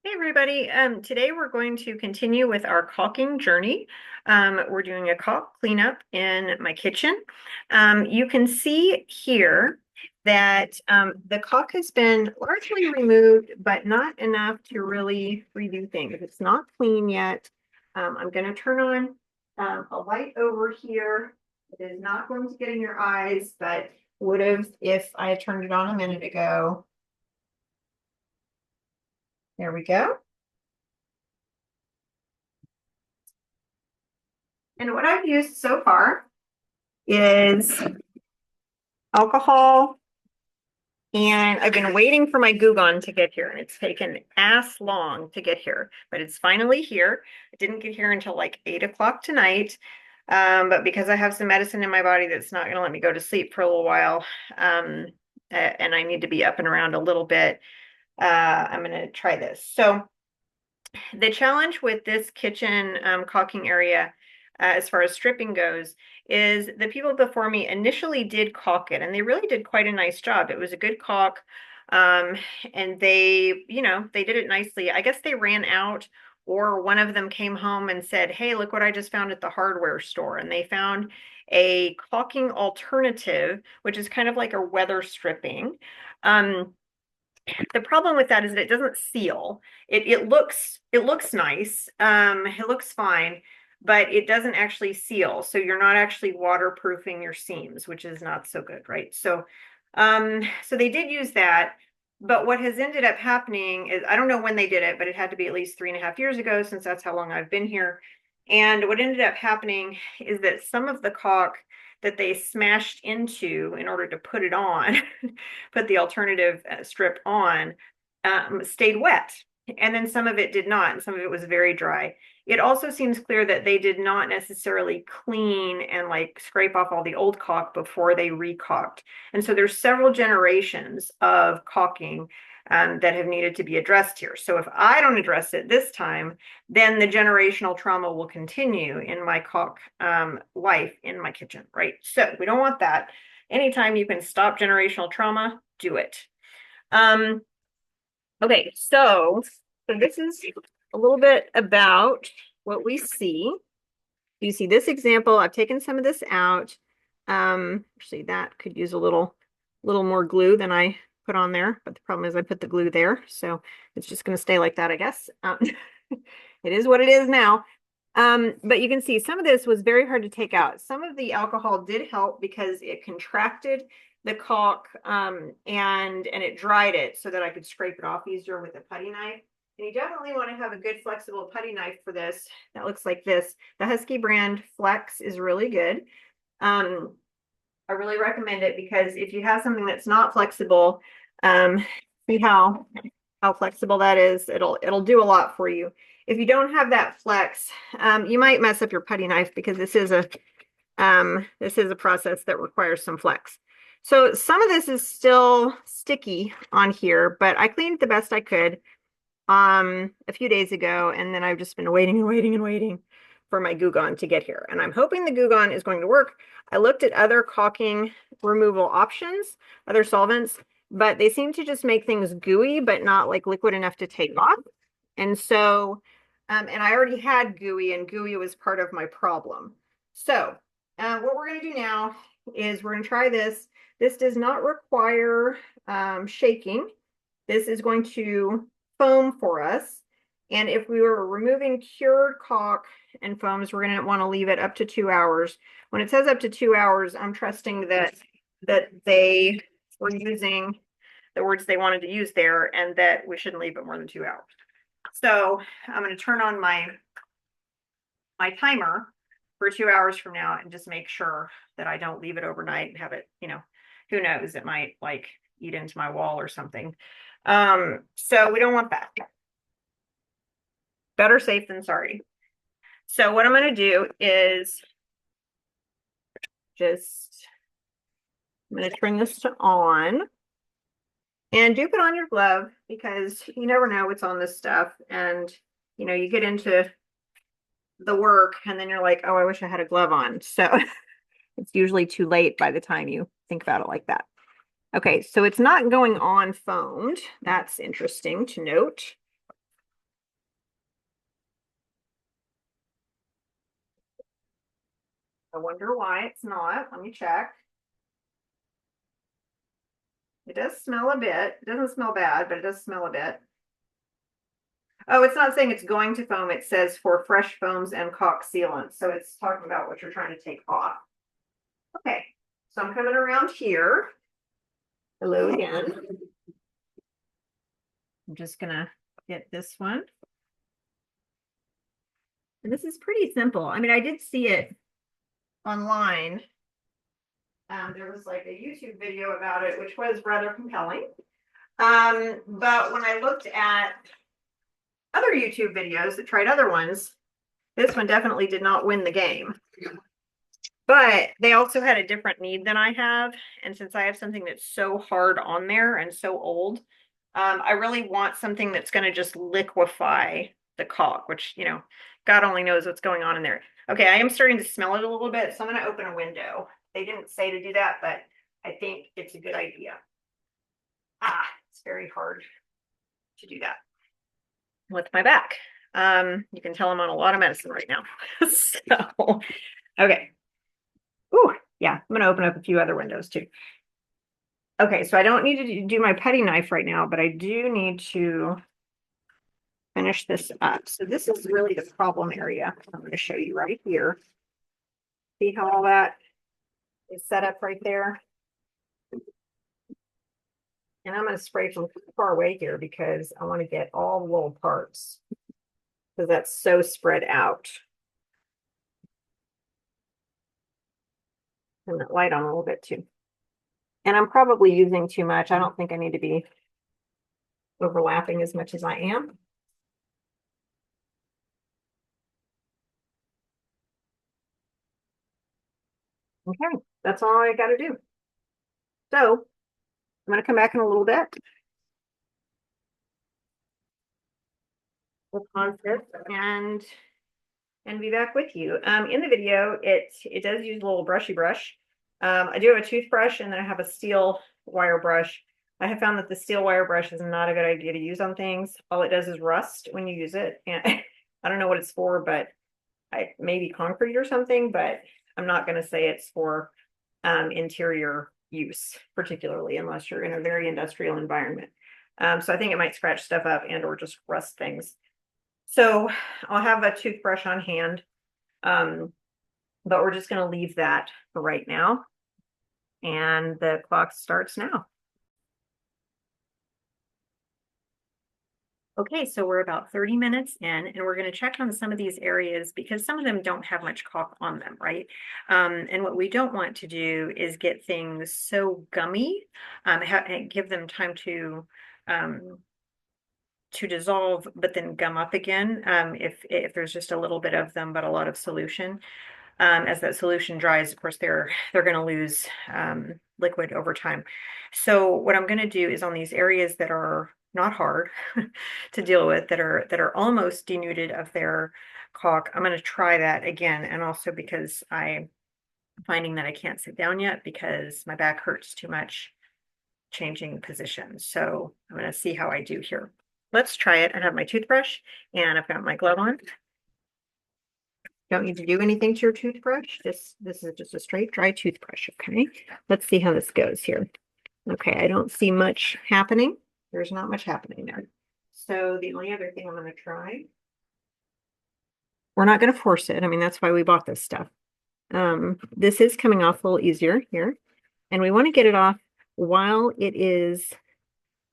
Hey everybody, today we're going to continue with our caulking journey. We're doing a caulk cleanup in my kitchen. You can see here that the caulk has been largely removed, but not enough to really redo things. It's not clean yet. I'm going to turn on a light over here. It is not going to get in your eyes, but would have if I had turned it on a minute ago. There we go. And what I've used so far is alcohol, and I've been waiting for my Goo Gone to get here, and it's taken ass long to get here, but it's finally here. It didn't get here until like 8 o'clock tonight, but because I have some medicine in my body that's not going to let me go to sleep for a little while, and I need to be up and around a little bit, I'm going to try this. So the challenge with this kitchen caulking area, as far as stripping goes, is the people before me initially did caulk it, and they really did quite a nice job. It was a good caulk, um, and they did it nicely. I guess they ran out, or one of them came home and said, "Hey, look what I just found at the hardware store," and they found a caulking alternative, which is kind of like a weather stripping. Um, the problem with that is that it doesn't seal. It looks nice. It looks fine, but it doesn't actually seal. So you're not actually waterproofing your seams, which is not so good, right? So they did use that. But what has ended up happening is I don't know when they did it, but it had to be at least 3.5 years ago, since that's how long I've been here. And what ended up happening is that some of the caulk that they smashed into in order to put it on, put the alternative strip on, stayed wet. And then some of it did not, and some of it was very dry. It also seems clear that they did not necessarily clean and like scrape off all the old caulk before they recaulked. And so there's several generations of caulking that have needed to be addressed here. So if I don't address it this time, then the generational trauma will continue in my caulk life in my kitchen, right? So we don't want that. Anytime you can stop generational trauma, do it. Um, okay, so this is a little bit about what we see. You see this example. I've taken some of this out. Actually, that could use a little more glue than I put on there, but the problem is I put the glue there, so it's just going to stay like that, I guess. It is what it is now. But you can see some of this was very hard to take out. Some of the alcohol did help because it contracted the caulk, and it dried it so that I could scrape it off easier with a putty knife. And you definitely want to have a good flexible putty knife for this. That looks like this. The Husky brand Flex is really good. I really recommend it because if you have something that's not flexible, see how flexible that is. It'll do a lot for you. If you don't have that Flex, you might mess up your putty knife because this is a process that requires some flex. So some of this is still sticky on here, but I cleaned the best I could a few days ago, and then I've just been waiting and waiting and waiting for my Goo Gone to get here. And I'm hoping the Goo Gone is going to work. I looked at other caulking removal options, other solvents, but they seem to just make things gooey, but not like liquid enough to take off. And so, and I already had gooey, and gooey was part of my problem. So, what we're going to do now is we're going to try this. This does not require shaking. This is going to foam for us. And if we were removing cured caulk and foams, we're going to want to leave it up to 2 hours. When it says up to 2 hours, I'm trusting that they were using the words they wanted to use there, and that we shouldn't leave it more than 2 hours. So I'm going to turn on my timer for 2 hours from now and just make sure that I don't leave it overnight and have it, who knows, it might like eat into my wall or something. So we don't want that. Better safe than sorry. So what I'm going to do is I'm going to turn this to on. And do put on your glove because you never know what's on this stuff. And, you get into the work and then you're like, oh, I wish I had a glove on. So it's usually too late by the time you think about it like that. Okay, so it's not going on foamed. That's interesting to note. I wonder why it's not. Let me check. It does smell a bit. It doesn't smell bad, but it does smell a bit. Oh, it's not saying it's going to foam. It says for fresh foams and caulk sealants. So it's talking about what you're trying to take off. Okay, so I'm coming around here. Hello again. I'm just gonna get this one. And this is pretty simple. I mean, I did see it online. There was like a YouTube video about it, which was rather compelling. But when I looked at other YouTube videos that tried other ones, this one definitely did not win the game. But they also had a different need than I have. And since I have something that's so hard on there and so old, I really want something that's going to just liquefy the caulk, which, you know, God only knows what's going on in there. Okay, I am starting to smell it a little bit, so I'm going to open a window. They didn't say to do that, but I think it's a good idea. Ah, it's very hard to do that with my back. You can tell I'm on a lot of medicine right now. So, okay. Ooh, yeah, I'm going to open up a few other windows too. Okay, so I don't need to do my petty knife right now, but I do need to finish this up. So this is really the problem area. I'm going to show you right here. See how all that is set up right there? And I'm going to spray from far away here because I want to get all the little parts because that's so spread out. Turn that light on a little bit too. And I'm probably using too much. I don't think I need to be overlapping as much as I am. Okay, that's all I got to do. So I'm going to come back in a little bit with concept and be back with you. In the video, it does use a little brushy brush. I do have a toothbrush and then I have a steel wire brush. I have found that the steel wire brush is not a good idea to use on things. All it does is rust when you use it. And I don't know what it's for, but maybe concrete or something, but I'm not going to say it's for interior use, particularly unless you're in a very industrial environment. So I think it might scratch stuff up and or just rust things. So I'll have a toothbrush on hand, but we're just going to leave that for right now. And the clock starts now. Okay, so we're about 30 minutes in, and we're going to check on some of these areas because some of them don't have much caulk on them, right? And what we don't want to do is get things so gummy, give them time to dissolve, but then gum up again if there's just a little bit of them, but a lot of solution. As that solution dries, of course, they're going to lose liquid over time. So what I'm going to do is on these areas that are not hard to deal with, that are almost denuded of their caulk, I'm going to try that again. And also because I'm finding that I can't sit down yet because my back hurts too much changing positions. So I'm going to see how I do here. Let's try it. I have my toothbrush and I've got my glove on. Don't need to do anything to your toothbrush. This is just a straight dry toothbrush, okay? Let's see how this goes here. Okay, I don't see much happening. There's not much happening there. So the only other thing I'm going to try, we're not going to force it. I mean, that's why we bought this stuff. This is coming off a little easier here. And we want to get it off while it is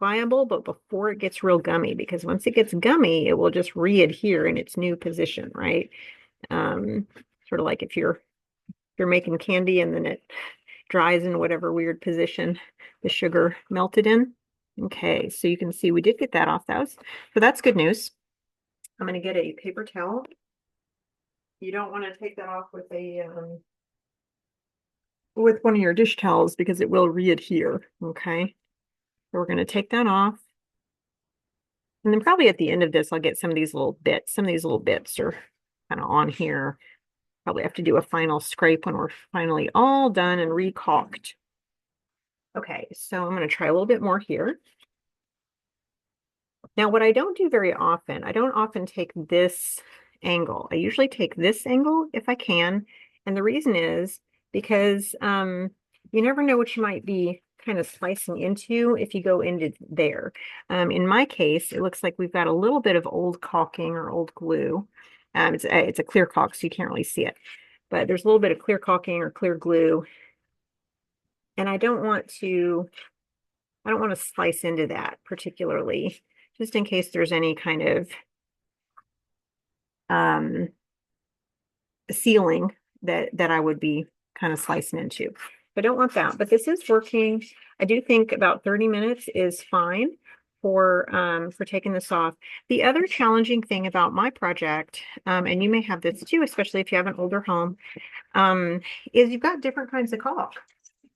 pliable, but before it gets real gummy, because once it gets gummy, it will just re-adhere in its new position, right? Sort of like if you're making candy and then it dries in whatever weird position the sugar melted in. Okay, so you can see we did get that off. So that's good news. I'm going to get a paper towel. You don't want to take that off with one of your dish towels because it will re-adhere. Okay, so we're going to take that off. And then probably at the end of this, I'll get some of these little bits. Some of these little bits are kind of on here. Probably have to do a final scrape when we're finally all done and recalked. Okay, so I'm going to try a little bit more here. Now, what I don't do very often, I don't often take this angle. I usually take this angle if I can, And the reason is because you never know what you might be kind of slicing into if you go into there. In my case, it looks like we've got a little bit of old caulking or old glue. It's a clear caulk, so you can't really see it. But there's a little bit of clear caulking or clear glue. And I don't want to slice into that particularly, just in case there's any kind of um, sealing that I would be kind of slicing into. I don't want that, but this is working. I do think about 30 minutes is fine for taking this off. The other challenging thing about my project, and you may have this too, especially if you have an older home, is you've got different kinds of caulk.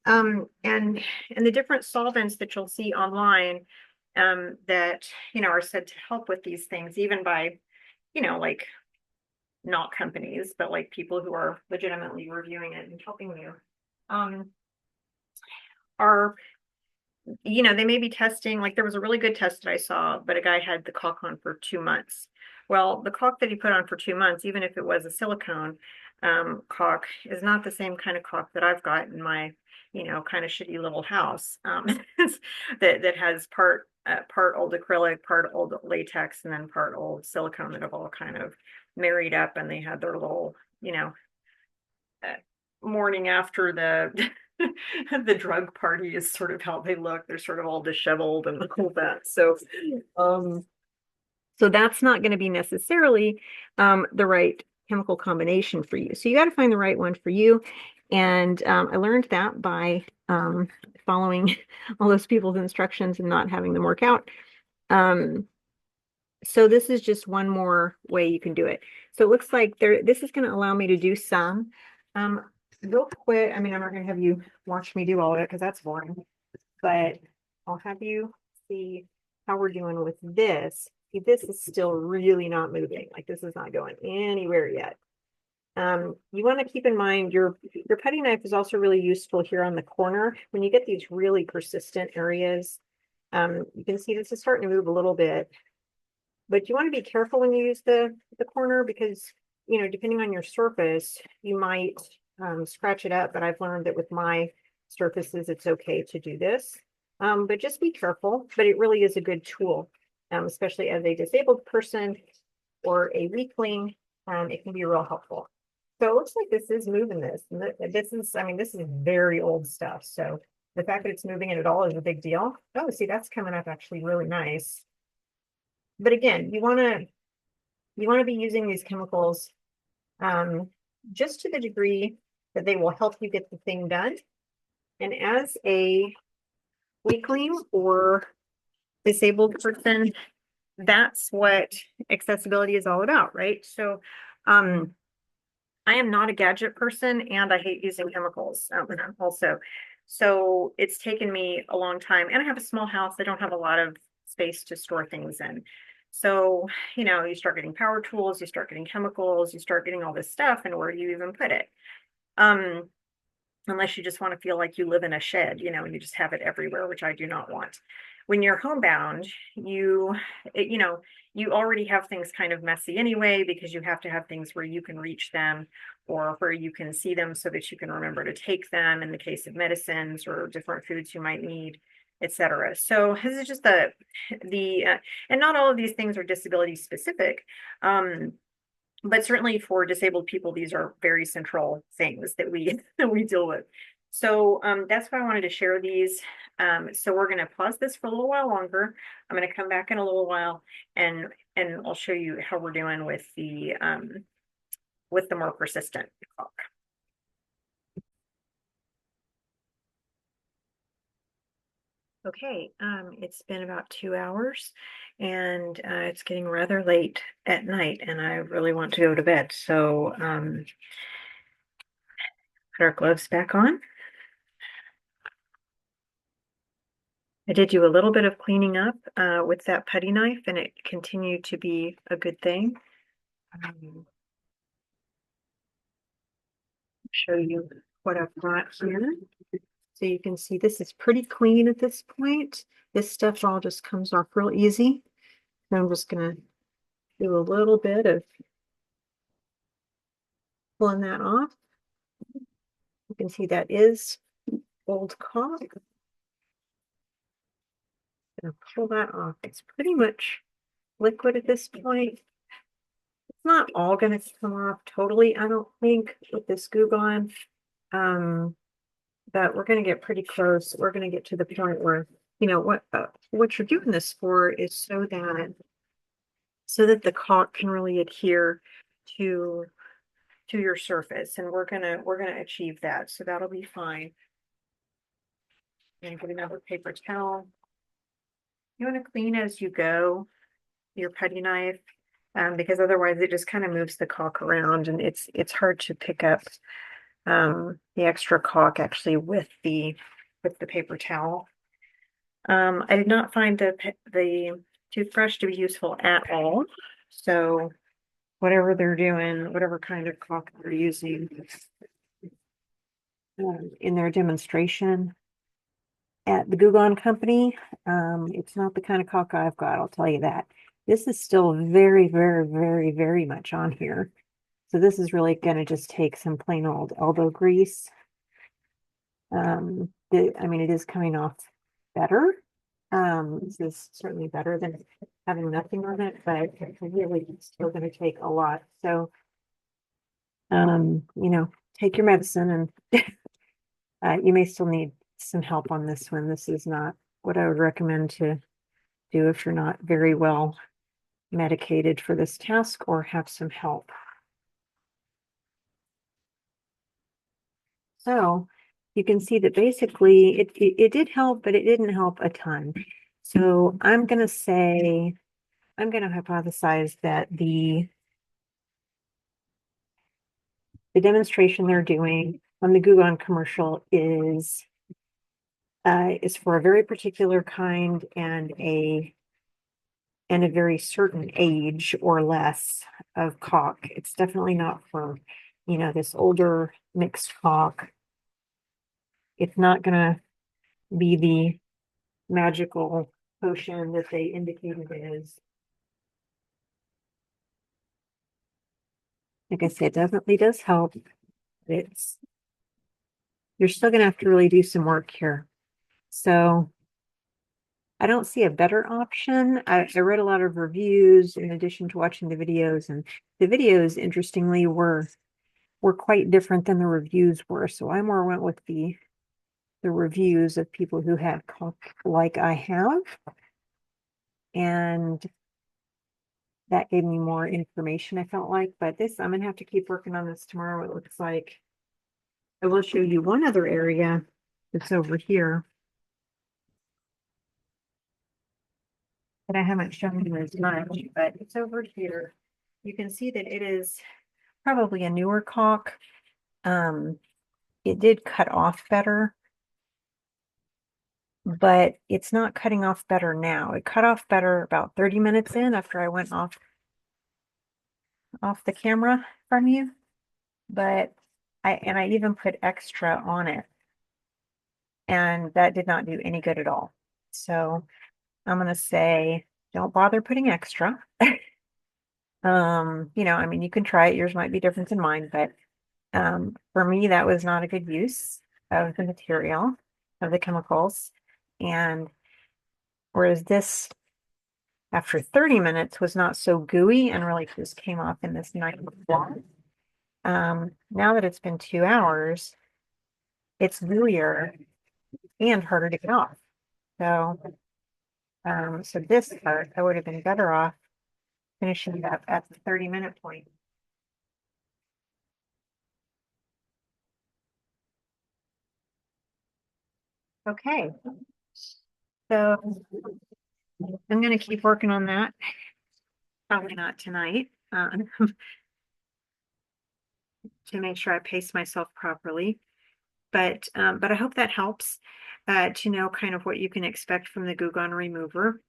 And the different solvents that you'll see online that are said to help with these things, even by like not companies, but like people who are legitimately reviewing it and helping you, are they may be testing, like there was a really good test that I saw, but a guy had the caulk on for 2 months. Well, the caulk that he put on for 2 months, even if it was a silicone caulk, is not the same kind of caulk that I've got in my, kind of shitty little house that has part old acrylic, part old latex, and then part old silicone that have all kind of married up, and they had their little, uh, morning after the the drug party is sort of how they look. They're sort of all disheveled and all that. Um, so that's not going to be necessarily the right chemical combination for you. So you got to find the right one for you. And I learned that by following all those people's instructions and not having them work out. So this is just one more way you can do it. So it looks like this is going to allow me to do some. Real quick, I mean, I'm not going to have you watch me do all of it because that's boring, but I'll have you see how we're doing with this. See, this is still really not moving. Like this is not going anywhere yet. You want to keep in mind your putty knife is also really useful here on the corner. When you get these really persistent areas, you can see this is starting to move a little bit, but you want to be careful when you use the corner because, depending on your surface, you might scratch it up, but I've learned that with my surfaces, it's okay to do this. But just be careful, but it really is a good tool, especially as a disabled person or a weakling, it can be real helpful. So it looks like this is moving this. And this is, I mean, this is very old stuff. So the fact that it's moving it at all is a big deal. Oh, see, that's coming up actually really nice. But again, you want to be using these chemicals just to the degree that they will help you get the thing done. And as a weakling or disabled person, that's what accessibility is all about, right? So I am not a gadget person and I hate using chemicals also. So it's taken me a long time, and I have a small house. I don't have a lot of space to store things in. So, you start getting power tools, you start getting chemicals, you start getting all this stuff, and where do you even put it? Unless you just want to feel like you live in a shed, and you just have it everywhere, which I do not want. When you're homebound, you already have things kind of messy anyway, because you have to have things where you can reach them or where you can see them so that you can remember to take them in the case of medicines or different foods you might need, etc. So this is just and not all of these things are disability specific. But certainly for disabled people, these are very central things that we that we deal with. So that's why I wanted to share these. So we're going to pause this for a little while longer. I'm going to come back in a little while and I'll show you how we're doing with the more persistent caulk. Okay, it's been about 2 hours and it's getting rather late at night and I really want to go to bed. So put our gloves back on. I did do a little bit of cleaning up with that putty knife and it continued to be a good thing. Show you what I've got here. So you can see this is pretty clean at this point. This stuff all just comes off real easy. So I'm just gonna do a little bit of pulling that off. You can see that is old caulk. Gonna pull that off. It's pretty much liquid at this point. It's not all gonna come off totally, I don't think, with this Goo Gone. But we're gonna get pretty close. We're gonna get to the point where, what you're doing this for is so that the caulk can really adhere to your surface, and we're gonna achieve that. So that'll be fine. And get another paper towel. You want to clean as you go your putty knife, because otherwise it just kind of moves the caulk around, and it's hard to pick up the extra caulk actually with the paper towel. I did not find the toothbrush to be useful at all. So whatever they're doing, whatever kind of caulk they're using in their demonstration at the Goo Gone Company, it's not the kind of caulk I've got, I'll tell you that. This is still very, very, very, very much on here. So this is really going to just take some plain old elbow grease. I mean, it is coming off better. This is certainly better than having nothing on it, but it's really still going to take a lot. So, take your medicine, and you may still need some help on this one. This is not what I would recommend to do if you're not very well medicated for this task or have some help. So you can see that basically it did help, but it didn't help a ton. So I'm going to hypothesize that the demonstration they're doing on the Goo Gone commercial is for a very particular kind and a very certain age or less of caulk. It's definitely not for, this older mixed caulk. It's not going to be the magical potion that they indicated it is. Like I said, it definitely does help. You're still going to have to really do some work here. So I don't see a better option. I read a lot of reviews in addition to watching the videos, and the videos, interestingly, were quite different than the reviews were. So I more went with the reviews of people who had caulk like I have, and that gave me more information, I felt like. But I'm gonna have to keep working on this tomorrow, it looks like. I will show you one other area that's over here that I haven't shown you as much, but it's over here. You can see that it is probably a newer caulk. It did cut off better, but it's not cutting off better now. It cut off better about 30 minutes in after I went off the camera from you, but I even put extra on it, and that did not do any good at all. So I'm gonna say don't bother putting extra. I mean, you can try it. Yours might be different than mine, but for me, that was not a good use of the material, of the chemicals. And whereas this, after 30 minutes, was not so gooey and really just came off in this nice blob. Now that it's been 2 hours, it's gooier and harder to get off. So, so this part, I would have been better off finishing up at the 30-minute point. Okay, so I'm going to keep working on that. Probably not tonight, to make sure I pace myself properly. But I hope that helps to know kind of what you can expect from the Goo Gone remover.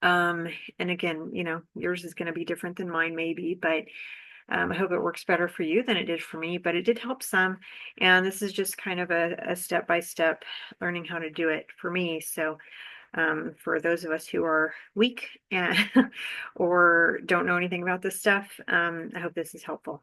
And again, yours is going to be different than mine maybe, but I hope it works better for you than it did for me, but it did help some. And this is just kind of a step-by-step learning how to do it for me. So for those of us who are weak and or don't know anything about this stuff, I hope this is helpful.